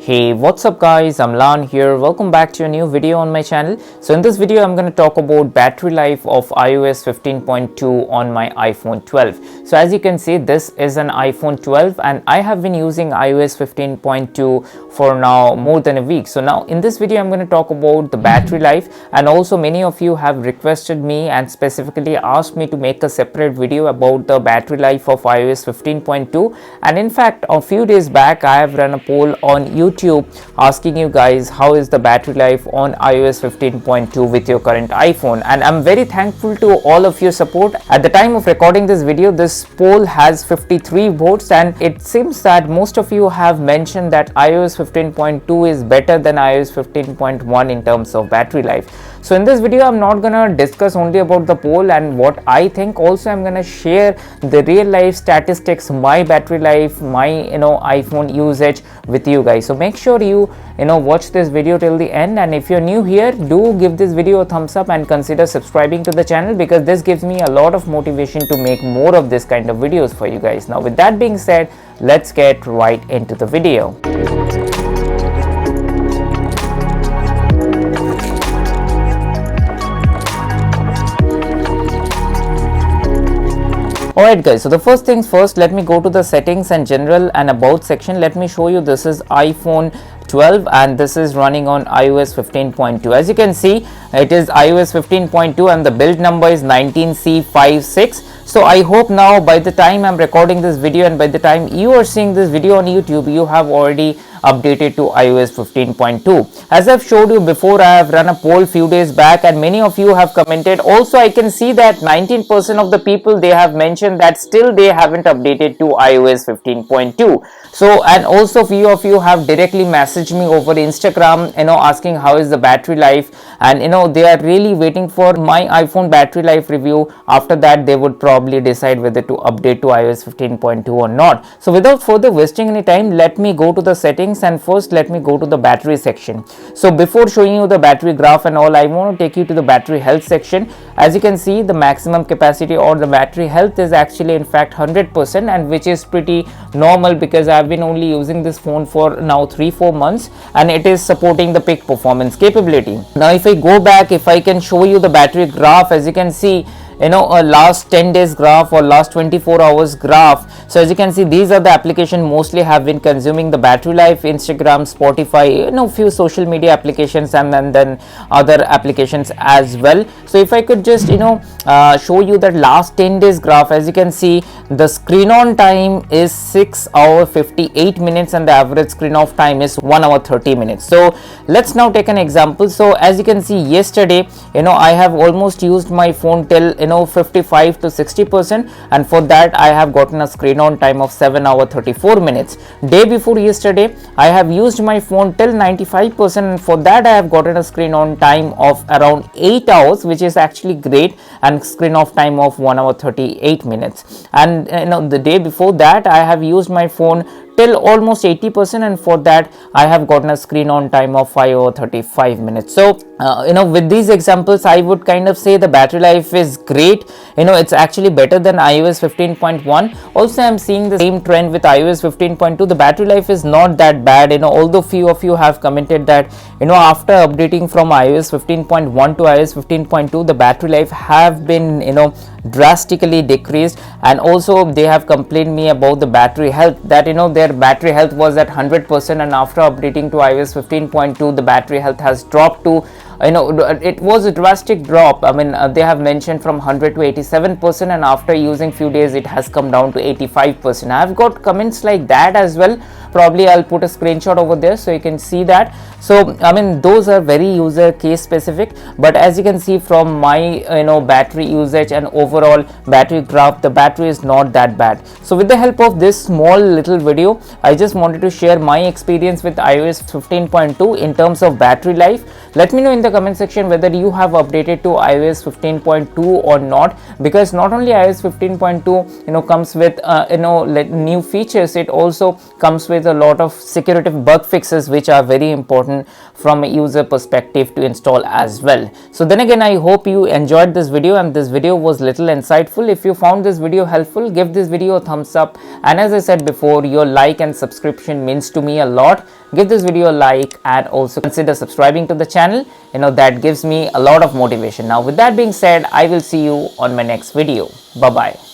Hey, what's up guys, I'm Lan here. Welcome back to a new video on my channel. So in this video I'm going to talk about battery life of iOS 15.2 on my iPhone 12. So as you can see, this is an iPhone 12 and I have been using iOS 15.2 for now more than a week. So now in this video I'm going to talk about the battery life, and also many of you have requested me and specifically asked me to make a separate video about the battery life of iOS 15.2. And in fact, a few days back I have run a poll on YouTube asking you guys how is the battery life on iOS 15.2 with your current iPhone, and I'm very thankful to all of your support. At the time of recording this video, this poll has 53 votes, and it seems that most of you have mentioned that iOS 15.2 is better than iOS 15.1 in terms of battery life. So in this video I'm not gonna discuss only about the poll and what I think. Also I'm gonna share the real life statistics, my battery life, my iPhone usage with you guys. So make sure you watch this video till the end, and if you're new here, do give this video a thumbs up and consider subscribing to the channel, because this gives me a lot of motivation to make more of this kind of videos for you guys. Now with that being said, let's get right into the video. Alright guys, so the first things first, let me go to the settings and general and about section. Let me show you, this is iPhone 12 and this is running on iOS 15.2. As you can see, it is iOS 15.2 and the build number is 19C56. So I hope now by the time I'm recording this video and by the time you are seeing this video on YouTube, you have already updated to iOS 15.2. As I've showed you before, I have run a poll few days back and many of you have commented. Also I can see that 19% of the people, they have mentioned that still they haven't updated to iOS 15.2. So, and also few of you have directly messaged me over Instagram, asking how is the battery life, and they are really waiting for my iPhone battery life review. After that they would probably decide whether to update to iOS 15.2 or not. So without further wasting any time, let me go to the settings and first let me go to the battery section. So before showing you the battery graph and all, I want to take you to the battery health section. As you can see, the maximum capacity or the battery health is actually in fact 100%, and which is pretty normal because I've been only using this phone for now 3-4 months and it is supporting the peak performance capability. Now if I go back, if I can show you the battery graph, as you can see, a last 10 days graph or last 24 hours graph. So as you can see, these are the applications mostly have been consuming the battery life: Instagram, Spotify, few social media applications, and then other applications as well. So if I could just show you the last 10 days graph, as you can see, the screen on time is 6 hours 58 minutes and the average screen off time is 1 hour 30 minutes. So let's now take an example. So as you can see, yesterday I have almost used my phone till 55 to 60%, and for that I have gotten a screen on time of 7 hours 34 minutes. Day before yesterday I have used my phone till 95%, and for that I have gotten a screen on time of around 8 hours, which is actually great, and screen off time of 1 hour 38 minutes. And the day before that I have used my phone till almost 80%, and for that I have gotten a screen on time of 5 hours 35 minutes. So with these examples I would kind of say the battery life is great. It's actually better than iOS 15.1. also I'm seeing the same trend with iOS 15.2. the battery life is not that bad, although few of you have commented that after updating from iOS 15.1 to iOS 15.2 the battery life have been drastically decreased, and also they have complained me about the battery health, that their battery health was at 100%, and after updating to iOS 15.2 the battery health has dropped to it was a drastic drop. I mean they have mentioned from 100 to 87%, and after using few days it has come down to 85%. I have got comments like that as well. Probably I'll put a screenshot over there so you can see that. So I mean those are very user case specific, but as you can see from my battery usage and overall battery graph, the battery is not that bad. So with the help of this small little video, I just wanted to share my experience with iOS 15.2 in terms of battery life. Let me know in the comment section whether you have updated to iOS 15.2 or not, because not only iOS 15.2 comes with new features, it also comes with a lot of security bug fixes which are very important from a user perspective to install as well. So then again, I hope you enjoyed this video and this video was little insightful. If you found this video helpful, give this video a thumbs up, and as I said before, your like and subscription means to me a lot. give this video a like and also consider subscribing to the channel. That gives me a lot of motivation. Now with that being said, I will see you on my next video. Bye bye.